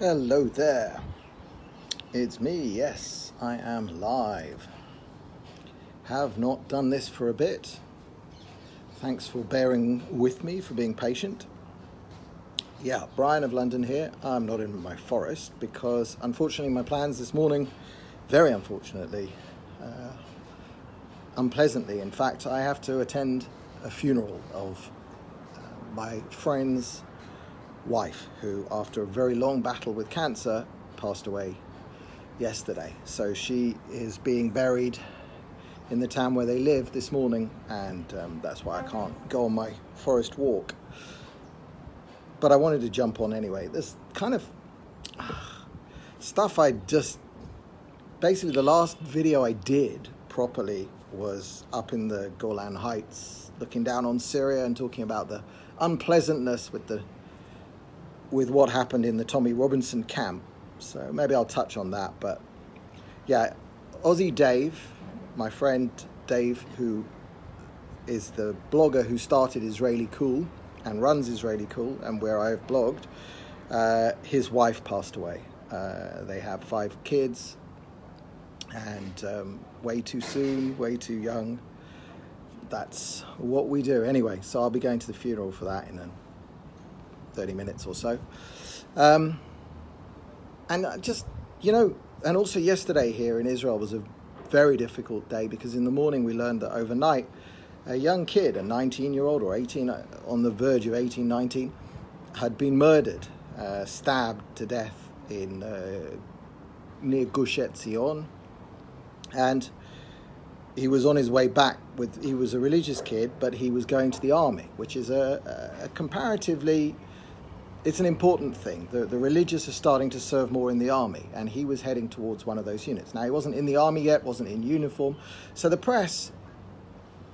Hello there. It's me. Yes, I am live. Have not done this for a bit. Thanks for bearing with me, for being patient. Yeah, Brian of London here. I'm not in my forest because, unfortunately, my plans this morning, very unfortunately, unpleasantly, in fact, I have to attend a funeral of my friend's wife, who, after a very long battle with cancer, passed away yesterday. So she is being buried in the town where they live this morning, and that's why I can't go on my forest walk. But I wanted to jump on anyway. This kind of stuff basically the last video I did properly was up in the Golan Heights, looking down on Syria and talking about the unpleasantness with what happened in the Tommy Robinson camp. So maybe I'll touch on that. But yeah, Aussie Dave, my friend Dave, who is the blogger who started Israeli Cool and runs Israeli Cool, and where I have blogged, his wife passed away. They have 5 kids, and way too soon, way too young. That's what we do. Anyway, so I'll be going to the funeral for that in 30 minutes or so. And just, and also yesterday here in Israel was a very difficult day, because in the morning we learned that overnight a young kid, a 19-year-old or 18, on the verge of 18, 19, had been murdered, stabbed to death in near Gush Etzion. And he was on his way back he was a religious kid, but he was going to the army, which is a comparatively, it's an important thing. The religious are starting to serve more in the army, and he was heading towards one of those units. Now, he wasn't in the army yet, wasn't in uniform, so the press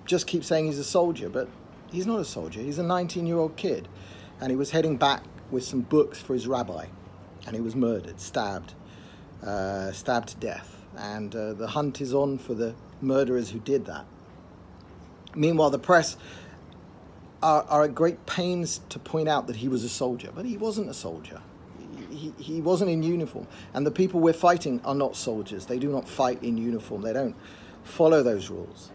just keeps saying he's a soldier, but he's not a soldier. He's a 19-year-old kid, and he was heading back with some books for his rabbi, and he was murdered, stabbed to death, and the hunt is on for the murderers who did that. Meanwhile, the press are at great pains to point out that he was a soldier, but he wasn't a soldier. He wasn't in uniform, and the people we're fighting are not soldiers. They do not fight in uniform. They don't follow those rules,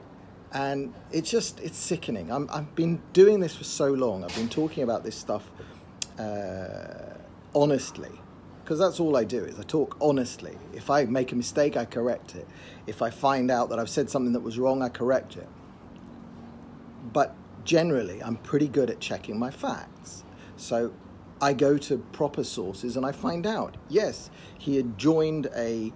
and it's sickening. I've been doing this for so long. I've been talking about this stuff honestly, because that's all I do, is I talk honestly. If I make a mistake, I correct it. If I find out that I've said something that was wrong, I correct it. But generally, I'm pretty good at checking my facts. So I go to proper sources and I find out, yes, he had joined a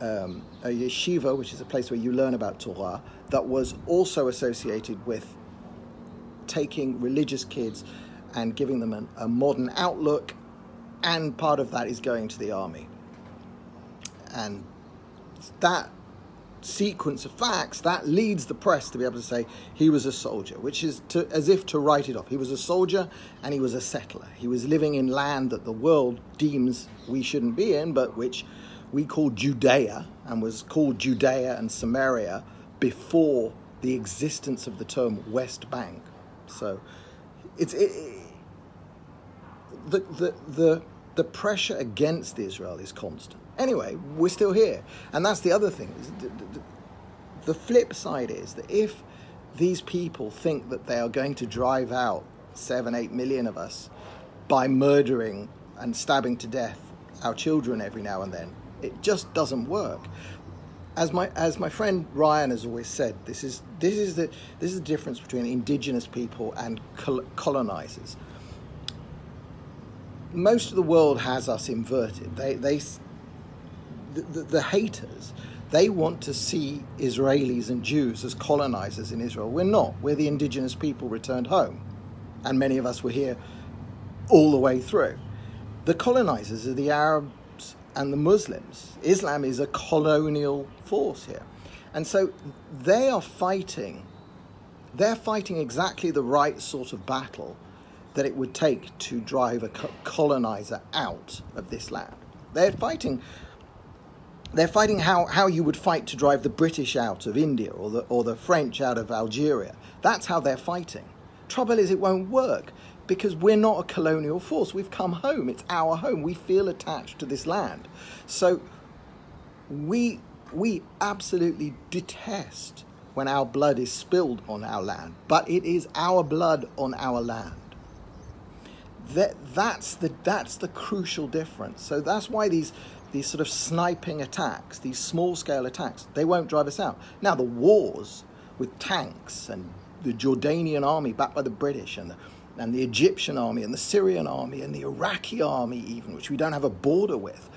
yeshiva, which is a place where you learn about Torah, that was also associated with taking religious kids and giving them a modern outlook, and part of that is going to the army. And that sequence of facts, that leads the press to be able to say he was a soldier, which is as if to write it off. He was a soldier and he was a settler. He was living in land that the world deems we shouldn't be in, but which we call Judea, and was called Judea and Samaria before the existence of the term West Bank. So the pressure against Israel is constant. Anyway, we're still here. And that's the other thing. The flip side is that if these people think that they are going to drive out 7-8 million of us by murdering and stabbing to death our children every now and then, it just doesn't work. As my friend Ryan has always said, this is the difference between indigenous people and colonizers. Most of the world has us inverted. The haters, they want to see Israelis and Jews as colonizers in Israel. We're not. We're the indigenous people returned home, and many of us were here all the way through. The colonizers are the Arabs and the Muslims. Islam is a colonial force here, and so they are fighting. They're fighting exactly the right sort of battle that it would take to drive a colonizer out of this land. They're fighting how you would fight to drive the British out of India or the French out of Algeria. That's how they're fighting. Trouble is, it won't work, because we're not a colonial force. We've come home. It's our home. We feel attached to this land. So we absolutely detest when our blood is spilled on our land, but it is our blood on our land. That's the crucial difference. So that's why these sort of sniping attacks, these small-scale attacks, they won't drive us out. Now, the wars with tanks and the Jordanian army backed by the British and the Egyptian army and the Syrian army and the Iraqi army even, which we don't have a border with,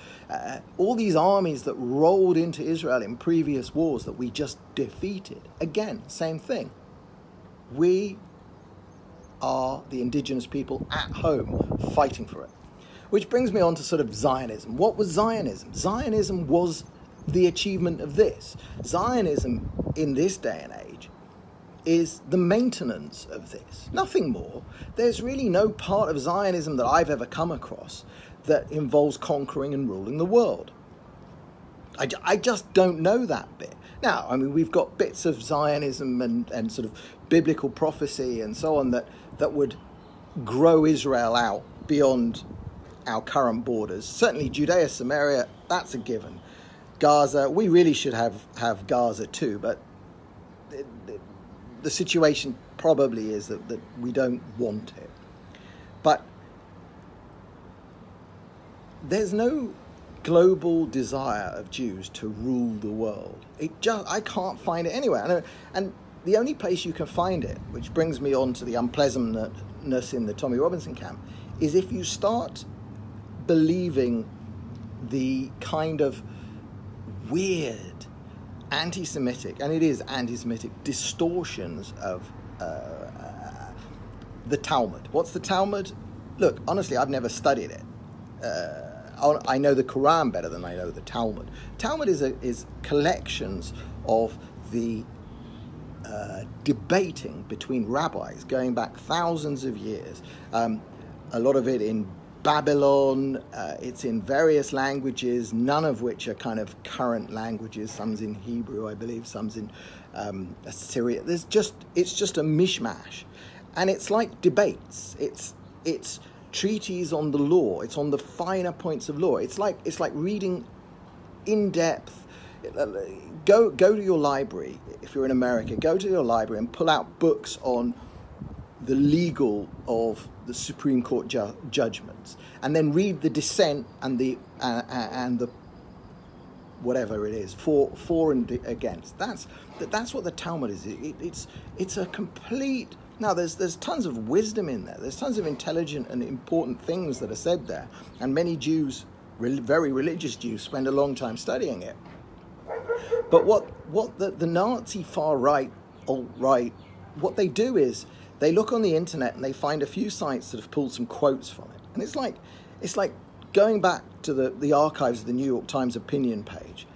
all these armies that rolled into Israel in previous wars that we just defeated. Again, same thing. We are the indigenous people at home fighting for it. Which brings me on to sort of Zionism. What was Zionism? Zionism was the achievement of this. Zionism in this day and age is the maintenance of this. Nothing more. There's really no part of Zionism that I've ever come across that involves conquering and ruling the world. I just don't know that bit. Now, I mean, we've got bits of Zionism and sort of biblical prophecy and so on that would grow Israel out beyond our current borders. Certainly Judea, Samaria, that's a given. Gaza, we really should have Gaza too, but the situation probably is that we don't want it. But there's no global desire of Jews to rule the world. I can't find it anywhere. And the only place you can find it, which brings me on to the unpleasantness in the Tommy Robinson camp, is if you start believing the kind of weird anti-Semitic, and it is anti-Semitic, distortions of the Talmud. What's the Talmud? Look, honestly, I've never studied it. I know the Quran better than I know the Talmud. Talmud is collections of the debating between rabbis going back thousands of years. A lot of it in Babylon, it's in various languages, none of which are kind of current languages. Some's in Hebrew, I believe, some's in Assyria. It's just a mishmash. And it's like debates. It's treaties on the law. It's on the finer points of law. It's like reading in depth. Go to your library, if you're in America, go to your library and pull out books on the legal of the Supreme Court judgments, and then read the dissent and the whatever it is for and against. That's what the Talmud is. It's a complete. Now there's tons of wisdom in there. There's tons of intelligent and important things that are said there, and many Jews, very religious Jews, spend a long time studying it. But what the Nazi far right, alt-right, what they do is they look on the internet and they find a few sites that have pulled some quotes from it. And it's like going back to the archives of the New York Times opinion page,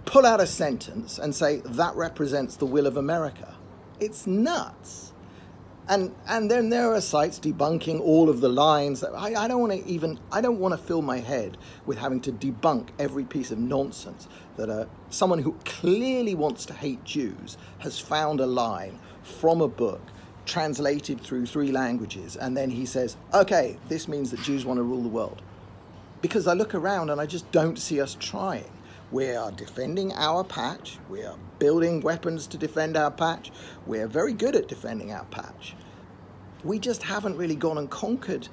pull out a sentence and say, that represents the will of America. It's nuts. And then there are sites debunking all of the lines. I don't want to fill my head with having to debunk every piece of nonsense that someone who clearly wants to hate Jews has found a line from a book translated through 3 languages, and then he says, okay, this means that Jews want to rule the world. Because I look around and I just don't see us trying. We are defending our patch. We are building weapons to defend our patch. We're very good at defending our patch. We just haven't really gone and conquered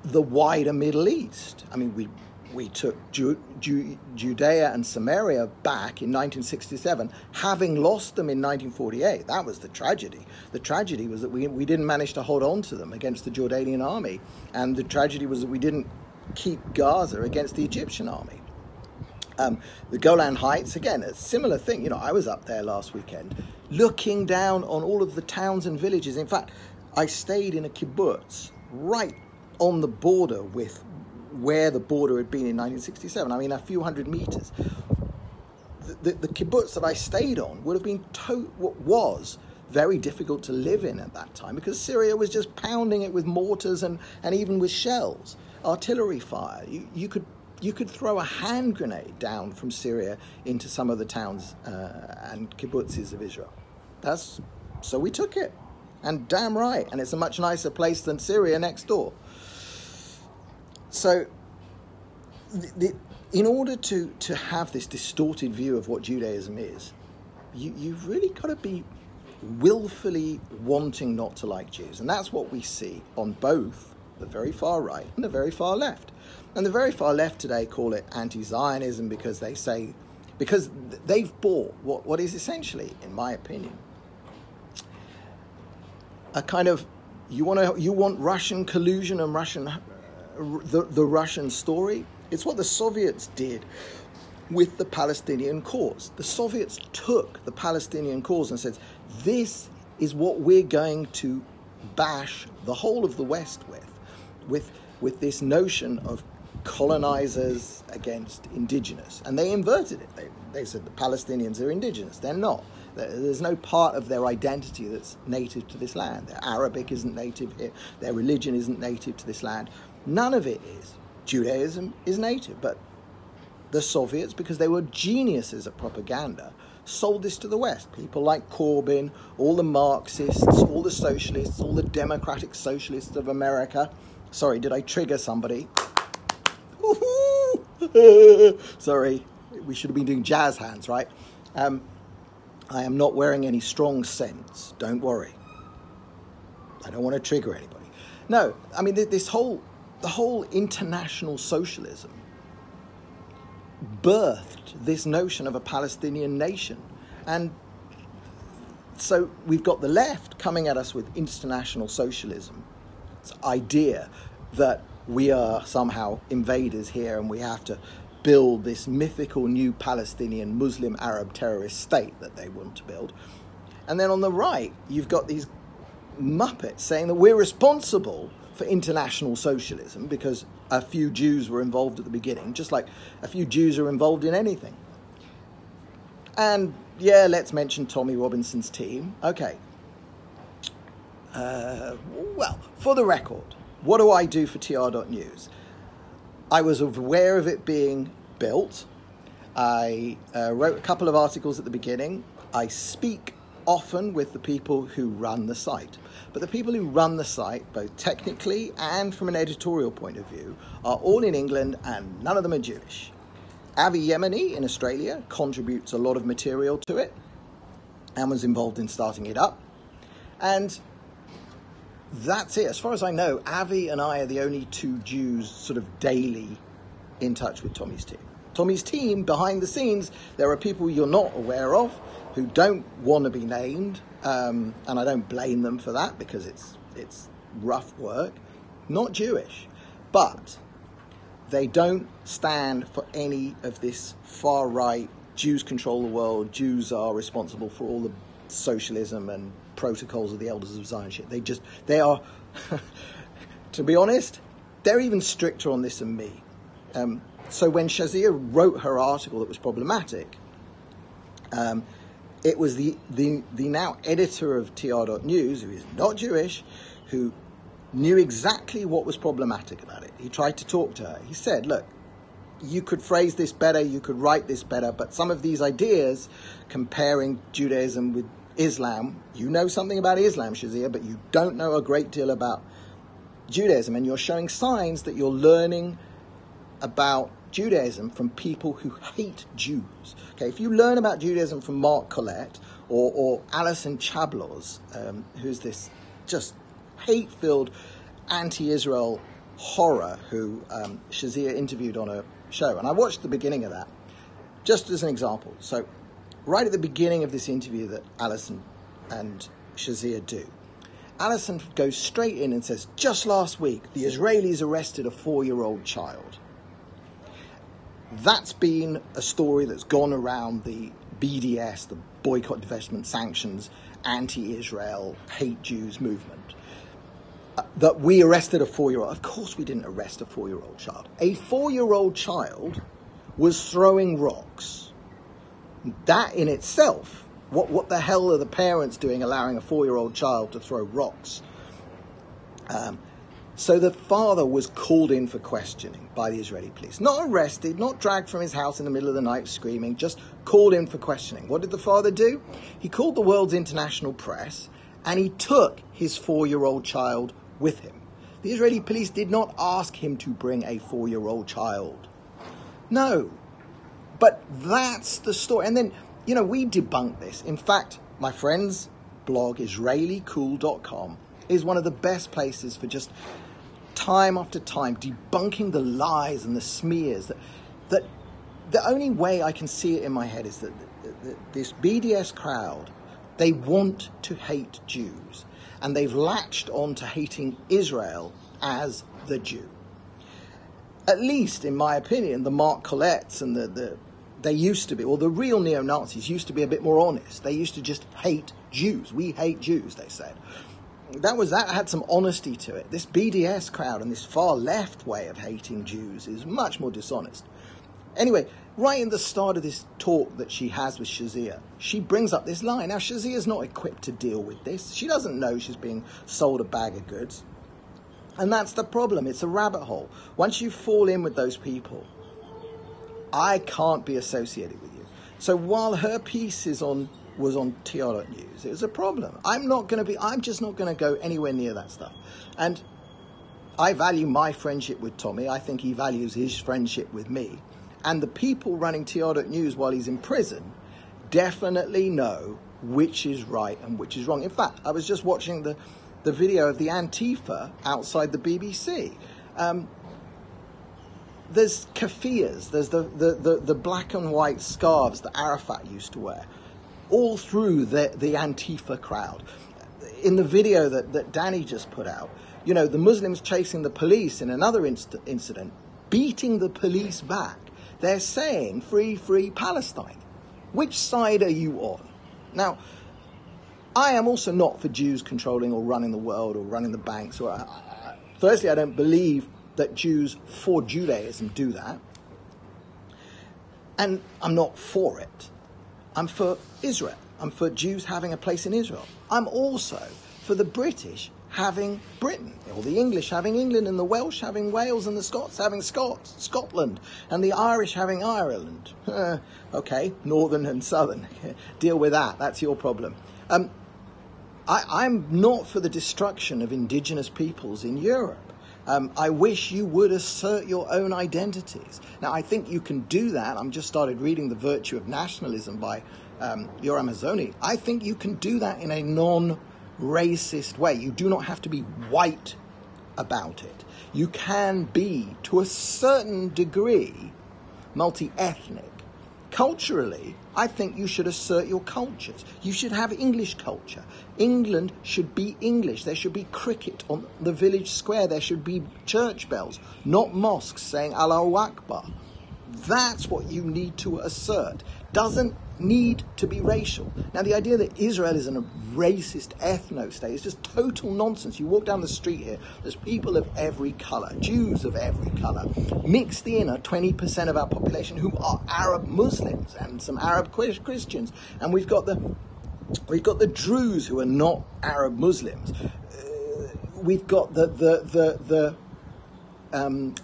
the wider Middle East. I mean, we took Judea and Samaria back in 1967, having lost them in 1948. That was the tragedy. The tragedy was that we didn't manage to hold on to them against the Jordanian army. And the tragedy was that we didn't keep Gaza against the Egyptian army. The Golan Heights, again, a similar thing. You know, I was up there last weekend looking down on all of the towns and villages. In fact, I stayed in a kibbutz right on the border with where the border had been in 1967. I mean, a few hundred meters. The kibbutz that I stayed on would have been was very difficult to live in at that time because Syria was just pounding it with mortars and even with shells, artillery fire. You could throw a hand grenade down from Syria into some of the towns and kibbutzes of Israel. So we took it. And damn right. And it's a much nicer place than Syria next door. So, in order to have this distorted view of what Judaism is, you've really got to be willfully wanting not to like Jews. And that's what we see on both the very far right and the very far left. And the very far left today call it anti-Zionism because they've bought what is essentially, in my opinion, a kind of, you want Russian collusion and the Russian story. It's what the Soviets did with the Palestinian cause. The Soviets took the Palestinian cause and said, this is what we're going to bash the whole of the West with this notion of colonizers against indigenous. And they inverted it. They said the Palestinians are indigenous. They're not. There's no part of their identity that's native to this land. Their Arabic isn't native here. Their religion isn't native to this land. None of it is. Judaism is native, but the Soviets, because they were geniuses at propaganda, sold this to the West. People like Corbyn, all the Marxists, all the socialists, all the democratic socialists of America. Sorry, did I trigger somebody? Sorry, we should have been doing jazz hands, right? I am not wearing any strong scents. Don't worry. I don't want to trigger anybody. No, I mean, the whole international socialism birthed this notion of a Palestinian nation. And so we've got the left coming at us with international socialism. It's the idea that we are somehow invaders here and we have to build this mythical new Palestinian Muslim Arab terrorist state that they want to build. And then on the right, you've got these muppets saying that we're responsible for international socialism because a few Jews were involved at the beginning, just like a few Jews are involved in anything. And yeah, let's mention Tommy Robinson's team. Okay. Well, for the record, what do I do for TR.news? I was aware of it being built. I wrote a couple of articles at the beginning. I speak often with the people who run the site. But the people who run the site, both technically and from an editorial point of view, are all in England and none of them are Jewish. Avi Yemeni in Australia contributes a lot of material to it and was involved in starting it up. And that's it. As far as I know, Avi and I are the only two Jews sort of daily in touch with Tommy's team. Tommy's team, behind the scenes, there are people you're not aware of who don't want to be named, and I don't blame them for that because it's rough work, not Jewish. But they don't stand for any of this far-right, Jews control the world, Jews are responsible for all the socialism and protocols of the elders of Zion shit. They are, to be honest, they're even stricter on this than me. So when Shazia wrote her article that was problematic, it was the now editor of TR.news, who is not Jewish, who knew exactly what was problematic about it. He tried to talk to her. He said, look, you could phrase this better, you could write this better, but some of these ideas, comparing Judaism with Islam, you know something about Islam, Shazia, but you don't know a great deal about Judaism, and you're showing signs that you're learning about Judaism from people who hate Jews. Okay, if you learn about Judaism from Mark Collette or Alison Chablos, who's this just hate-filled anti-Israel horror who Shazia interviewed on a show, and I watched the beginning of that just as an example. So right at the beginning of this interview that Alison and Shazia do, Alison goes straight in and says, just last week the Israelis arrested a 4-year-old child. That's been a story that's gone around the BDS, the Boycott, Divestment, Sanctions, anti-Israel, hate Jews movement. That we arrested a 4-year-old. Of course we didn't arrest a 4-year-old child. A 4-year-old child was throwing rocks. That in itself, what the hell are the parents doing allowing a 4-year-old child to throw rocks? So the father was called in for questioning by the Israeli police. Not arrested, not dragged from his house in the middle of the night screaming, just called in for questioning. What did the father do? He called the world's international press and he took his 4-year-old child with him. The Israeli police did not ask him to bring a 4-year-old child. No. But that's the story. And then, we debunk this. In fact, my friend's blog, israelicool.com, is one of the best places for just time after time debunking the lies and the smears that the only way I can see it in my head is that this BDS crowd, they want to hate Jews, and they've latched on to hating Israel as the Jew. At least, in my opinion, the Mark Colletts and they used to be, or the real neo-Nazis used to be a bit more honest. They used to just hate Jews. We hate Jews, they said. That had some honesty to it. This BDS crowd and this far left way of hating Jews is much more dishonest. Anyway, right in the start of this talk that she has with Shazia, she brings up this line. Now, Shazia's not equipped to deal with this. She doesn't know she's being sold a bag of goods. And that's the problem. It's a rabbit hole. Once you fall in with those people, I can't be associated with you. So while her piece was on TR.news, it was a problem. I'm just not going to go anywhere near that stuff. And I value my friendship with Tommy. I think he values his friendship with me. And the people running TR.news while he's in prison definitely know which is right and which is wrong. In fact, I was just watching the video of the Antifa outside the BBC. There's kafirs, there's the black and white scarves that Arafat used to wear, all through the Antifa crowd. In the video that Danny just put out, the Muslims chasing the police in another incident, beating the police back. They're saying, free, free Palestine. Which side are you on? Now, I am also not for Jews controlling or running the world or running the banks. Firstly, I don't believe that Jews for Judaism do that. And I'm not for it. I'm for Israel. I'm for Jews having a place in Israel. I'm also for the British having Britain, or the English having England, and the Welsh having Wales, and the Scots having Scotland, and the Irish having Ireland. Okay, northern and southern. Deal with that. That's your problem. I'm not for the destruction of indigenous peoples in Europe. I wish you would assert your own identities. Now, I think you can do that. I'm just started reading The Virtue of Nationalism by Yoram Hazony. I think you can do that in a non-racist way. You do not have to be white about it. You can be, to a certain degree, multi-ethnic. Culturally, I think you should assert your cultures. You should have English culture. England should be English. There should be cricket on the village square. There should be church bells, not mosques saying Allahu Akbar. That's what you need to assert. Doesn't need to be racial. Now, the idea that Israel is a racist ethno-state is just total nonsense. You walk down the street here, there's people of every colour, Jews of every colour. Mixed in are 20% of our population who are Arab Muslims and some Arab Christians. And we've got the Druze who are not Arab Muslims. We've got the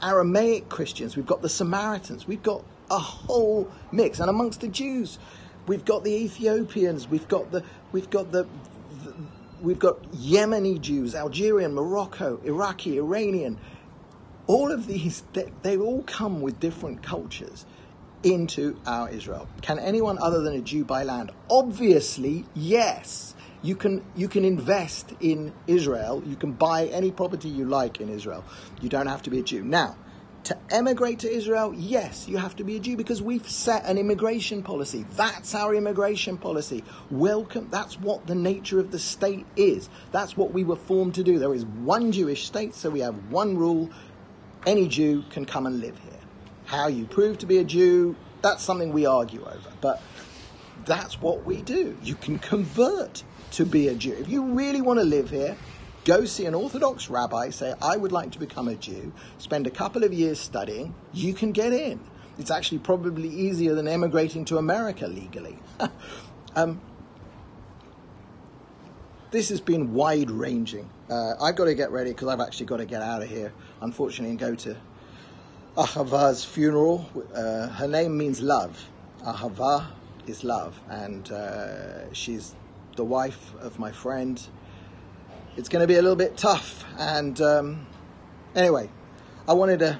Aramaic Christians. We've got the Samaritans. We've got a whole mix. And amongst the Jews, we've got the Ethiopians. We've got Yemeni Jews, Algerian, Morocco, Iraqi, Iranian. All of these, they all come with different cultures into our Israel. Can anyone other than a Jew buy land? Obviously, yes. You can invest in Israel. You can buy any property you like in Israel. You don't have to be a Jew. Now, to emigrate to Israel, yes, you have to be a Jew because we've set an immigration policy. That's our immigration policy. Welcome. That's what the nature of the state is. That's what we were formed to do. There is one Jewish state, so we have one rule. Any Jew can come and live here. How you prove to be a Jew, that's something we argue over. But that's what we do. You can convert to be a Jew. If you really want to live here, go see an Orthodox rabbi, say, I would like to become a Jew, spend a couple of years studying, you can get in. It's actually probably easier than emigrating to America legally. This has been wide-ranging. I've got to get ready because I've actually got to get out of here, unfortunately, and go to Ahava's funeral. Her name means love. Ahava is love, and she's the wife of my friend it's going to be a little bit tough. And anyway, I wanted to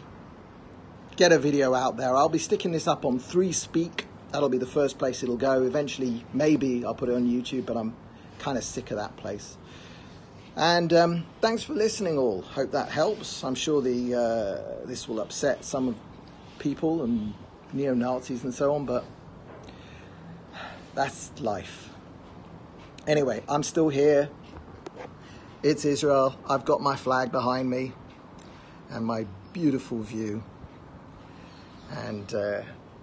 get a video out there. I'll be sticking this up on 3Speak. That'll be the first place it'll go. Eventually, maybe I'll put it on YouTube, but I'm kind of sick of that place. And thanks for listening all. Hope that helps. I'm sure this will upset some people and neo-Nazis and so on, but that's life. Anyway, I'm still here. It's Israel. I've got my flag behind me and my beautiful view. And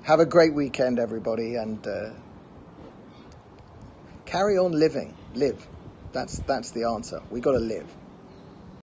have a great weekend, everybody, and carry on living. Live. That's the answer. We got to live.